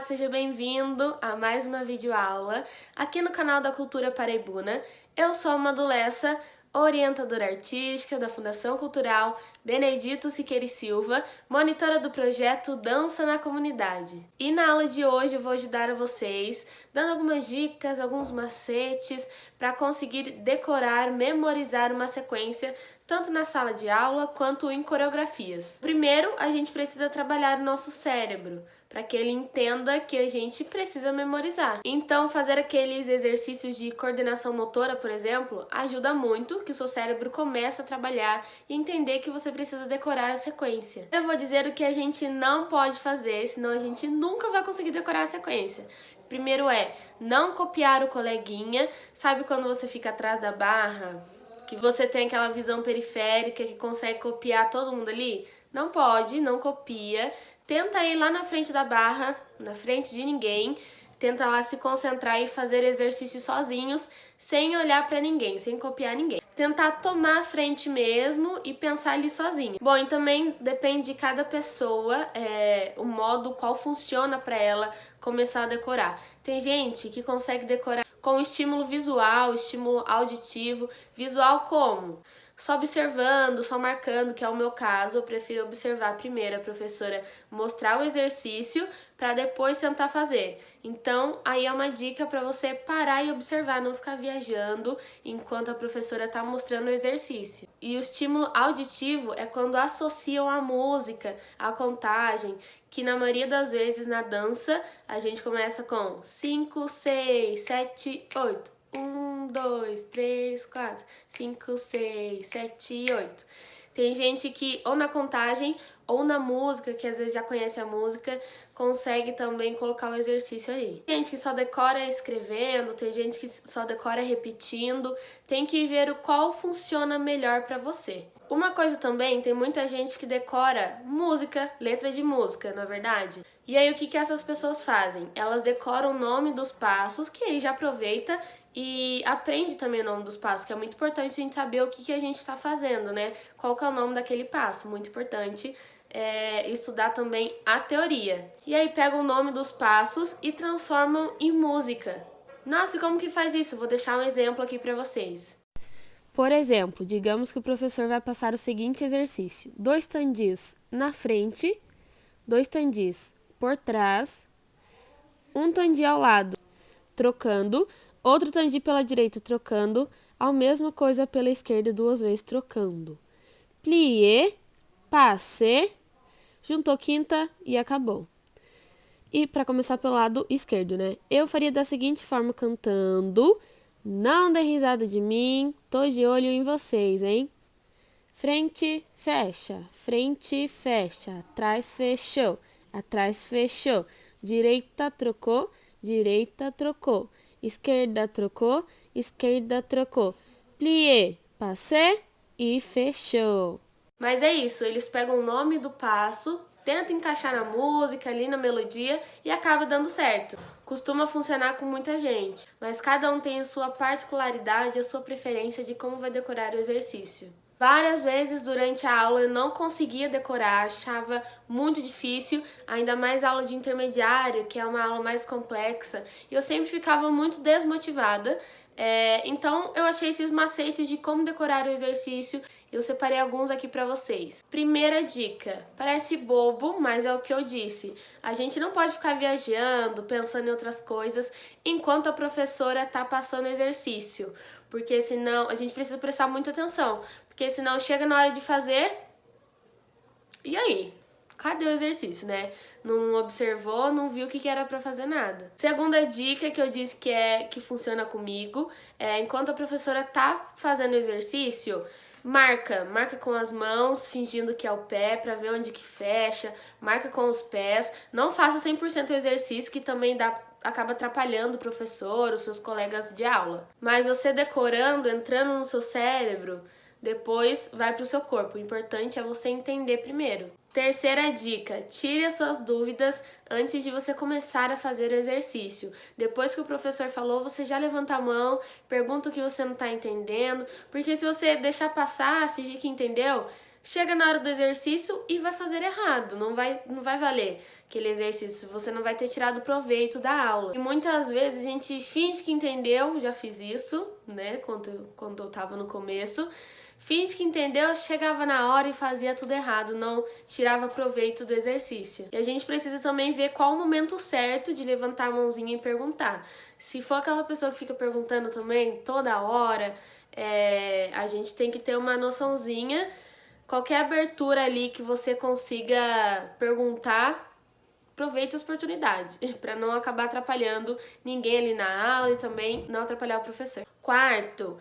seja bem-vindo a mais uma videoaula aqui no canal da Cultura Paraibuna. Eu sou a Madulessa, orientadora artística da Fundação Cultural Benedito Siqueira e Silva, monitora do projeto Dança na Comunidade. E na aula de hoje eu vou ajudar a vocês, dando algumas dicas, alguns macetes para conseguir decorar, memorizar uma sequência tanto na sala de aula quanto em coreografias. Primeiro, a gente precisa trabalhar o nosso cérebro, para que ele entenda que a gente precisa memorizar. Então, fazer aqueles exercícios de coordenação motora, por exemplo, ajuda muito que o seu cérebro comece a trabalhar e entender que você precisa decorar a sequência. Eu vou dizer o que a gente não pode fazer, senão a gente nunca vai conseguir decorar a sequência. Primeiro é não copiar o coleguinha. Sabe quando você fica atrás da barra? Que você tem aquela visão periférica que consegue copiar todo mundo ali? Não pode, não copia. Tenta ir lá na frente da barra, na frente de ninguém. Tenta lá se concentrar e fazer exercícios sozinhos, sem olhar pra ninguém, sem copiar ninguém. Tentar tomar a frente mesmo e pensar ali sozinho. Bom, e também depende de cada pessoa, o modo qual funciona pra ela começar a decorar. Tem gente que consegue decorar com estímulo visual, estímulo auditivo. Visual como? Só observando, só marcando, que é o meu caso. Eu prefiro observar primeiro a professora mostrar o exercício para depois tentar fazer. Então, aí é uma dica para você parar e observar, não ficar viajando enquanto a professora está mostrando o exercício. E o estímulo auditivo é quando associam a música, a contagem, que na maioria das vezes na dança a gente começa com 5, 6, 7, 8. 1, 2, 3, 4, 5, 6, 7, 8. Tem gente que ou na contagem ou na música, que às vezes já conhece a música, consegue também colocar o exercício ali. Tem gente que só decora escrevendo, tem gente que só decora repetindo. Tem que ver o qual funciona melhor para você. Uma coisa também, tem muita gente que decora música, letra de música, não é verdade? E aí o que essas pessoas fazem? Elas decoram o nome dos passos, que aí já aproveita e aprende também o nome dos passos, que é muito importante a gente saber o que a gente está fazendo, né? Qual que é o nome daquele passo, muito importante estudar também a teoria. E aí pegam o nome dos passos e transformam em música. Nossa, e como que faz isso? Vou deixar um exemplo aqui para vocês. Por exemplo, digamos que o professor vai passar o seguinte exercício: 2 tandis na frente, 2 tandis por trás, 1 tandi ao lado, trocando, outro tandi pela direita, trocando, a mesma coisa pela esquerda 2 vezes, trocando. Plié, passe, juntou quinta e acabou. E para começar pelo lado esquerdo, né? Eu faria da seguinte forma, cantando: não dê risada de mim, tô de olho em vocês, hein? Frente, fecha, atrás, fechou, direita, trocou, esquerda, trocou, plié, passé e fechou. Mas é isso, eles pegam o nome do passo, tentam encaixar na música, ali na melodia e acaba dando certo. Costuma funcionar com muita gente, mas cada um tem a sua particularidade, a sua preferência de como vai decorar o exercício. Várias vezes durante a aula eu não conseguia decorar, achava muito difícil, ainda mais aula de intermediário, que é uma aula mais complexa, e eu sempre ficava muito desmotivada. Então eu achei esses macetes de como decorar o exercício. Eu separei alguns aqui pra vocês. Primeira dica, parece bobo, mas é o que eu disse. A gente não pode ficar viajando, pensando em outras coisas, enquanto a professora tá passando o exercício. Porque senão, a gente precisa prestar muita atenção. Porque senão chega na hora de fazer, e aí? Cadê o exercício, né? Não observou, não viu o que era pra fazer nada. Segunda dica que eu disse que funciona comigo, enquanto a professora tá fazendo o exercício, marca com as mãos, fingindo que é o pé, pra ver onde que fecha, marca com os pés. Não faça 100% o exercício, que também acaba atrapalhando o professor, os seus colegas de aula. Mas você decorando, entrando no seu cérebro, depois vai para o seu corpo. O importante é você entender primeiro. Terceira dica, tire as suas dúvidas antes de você começar a fazer o exercício. Depois que o professor falou, você já levanta a mão, pergunta o que você não está entendendo, porque se você deixar passar, fingir que entendeu, chega na hora do exercício e vai fazer errado, não vai valer aquele exercício, você não vai ter tirado proveito da aula. E muitas vezes a gente finge que entendeu, já fiz isso, né, quando eu tava no começo, finge que entendeu, chegava na hora e fazia tudo errado, não tirava proveito do exercício. E a gente precisa também ver qual o momento certo de levantar a mãozinha e perguntar. Se for aquela pessoa que fica perguntando também toda hora, a gente tem que ter uma noçãozinha. Qualquer abertura ali que você consiga perguntar, aproveite a oportunidade, para não acabar atrapalhando ninguém ali na aula e também não atrapalhar o professor. Quarto,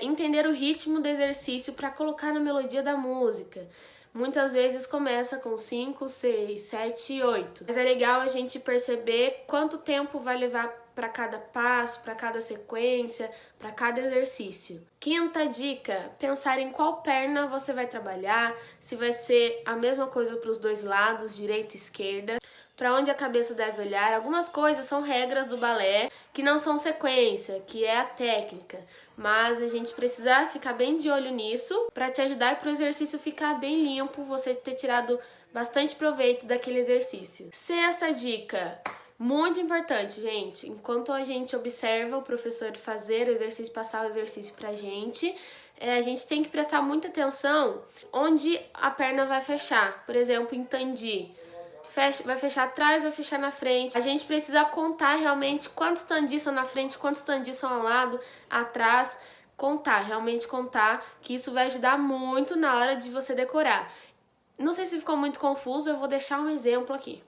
entender o ritmo do exercício para colocar na melodia da música. Muitas vezes começa com 5, 6, 7, 8. Mas é legal a gente perceber quanto tempo vai levar para cada passo, para cada sequência, para cada exercício. Quinta dica, pensar em qual perna você vai trabalhar, se vai ser a mesma coisa para os dois lados, direita e esquerda, para onde a cabeça deve olhar. Algumas coisas são regras do balé que não são sequência, que é a técnica, mas a gente precisa ficar bem de olho nisso para te ajudar para o exercício ficar bem limpo, você ter tirado bastante proveito daquele exercício. Sexta dica, muito importante, gente. Enquanto a gente observa o professor fazer o exercício, passar o exercício pra gente, a gente tem que prestar muita atenção onde a perna vai fechar. Por exemplo, em tandi, vai fechar atrás, vai fechar na frente. A gente precisa contar realmente quantos tandis são na frente, quantos tandis são ao lado, atrás. Realmente contar, que isso vai ajudar muito na hora de você decorar. Não sei se ficou muito confuso, eu vou deixar um exemplo aqui.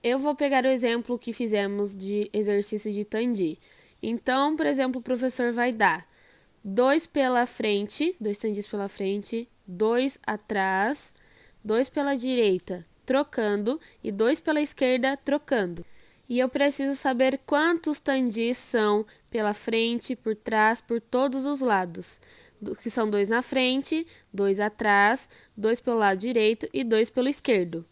Eu vou pegar o exemplo que fizemos de exercício de tandi. Então, por exemplo, o professor vai dar 2 pela frente, 2 tandis pela frente, 2 atrás, 2 pela direita, trocando, e 2 pela esquerda, trocando. E eu preciso saber quantos tandis são pela frente, por trás, por todos os lados. Que são 2 na frente, 2 atrás, 2 pelo lado direito e 2 pelo esquerdo.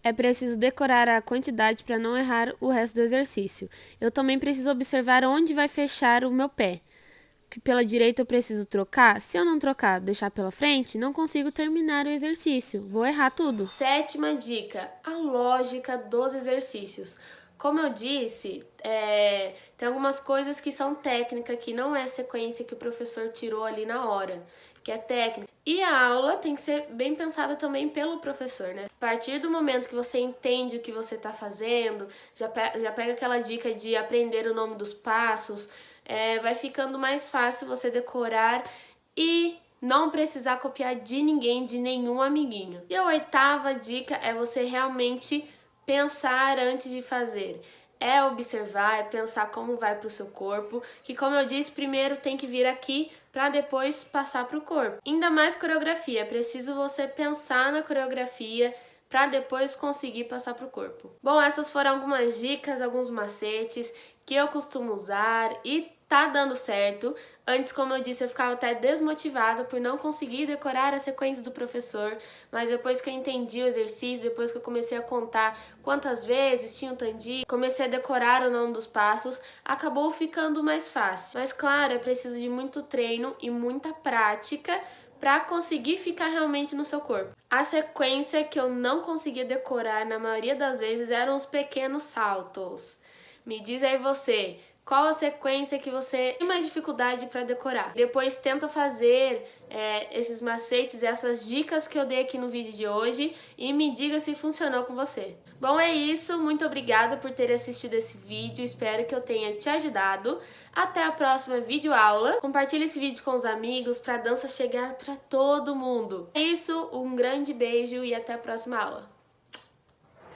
É preciso decorar a quantidade para não errar o resto do exercício. Eu também preciso observar onde vai fechar o meu pé. Pela direita eu preciso trocar. Se eu não trocar, deixar pela frente, não consigo terminar o exercício. Vou errar tudo. Sétima dica, a lógica dos exercícios. Como eu disse, tem algumas coisas que são técnica, que não é sequência que o professor tirou ali na hora, que é técnica. E a aula tem que ser bem pensada também pelo professor, né? A partir do momento que você entende o que você está fazendo, já pega aquela dica de aprender o nome dos passos, vai ficando mais fácil você decorar e não precisar copiar de ninguém, de nenhum amiguinho. E a oitava dica é você realmente pensar antes de fazer. É observar, é pensar como vai para o seu corpo, que como eu disse, primeiro tem que vir aqui para depois passar para o corpo. Ainda mais coreografia, é preciso você pensar na coreografia para depois conseguir passar para o corpo. Bom, essas foram algumas dicas, alguns macetes que eu costumo usar e tá dando certo. Antes, como eu disse, eu ficava até desmotivada por não conseguir decorar a sequência do professor, mas depois que eu entendi o exercício, depois que eu comecei a contar quantas vezes tinha o tandi, comecei a decorar o nome dos passos, acabou ficando mais fácil. Mas claro, é preciso de muito treino e muita prática para conseguir ficar realmente no seu corpo. A sequência que eu não conseguia decorar na maioria das vezes eram os pequenos saltos. Me diz aí você, qual a sequência que você tem mais dificuldade para decorar? Depois tenta fazer esses macetes, essas dicas que eu dei aqui no vídeo de hoje e me diga se funcionou com você. Bom, é isso. Muito obrigada por ter assistido esse vídeo. Espero que eu tenha te ajudado. Até a próxima videoaula. Compartilhe esse vídeo com os amigos para a dança chegar para todo mundo. É isso, um grande beijo e até a próxima aula.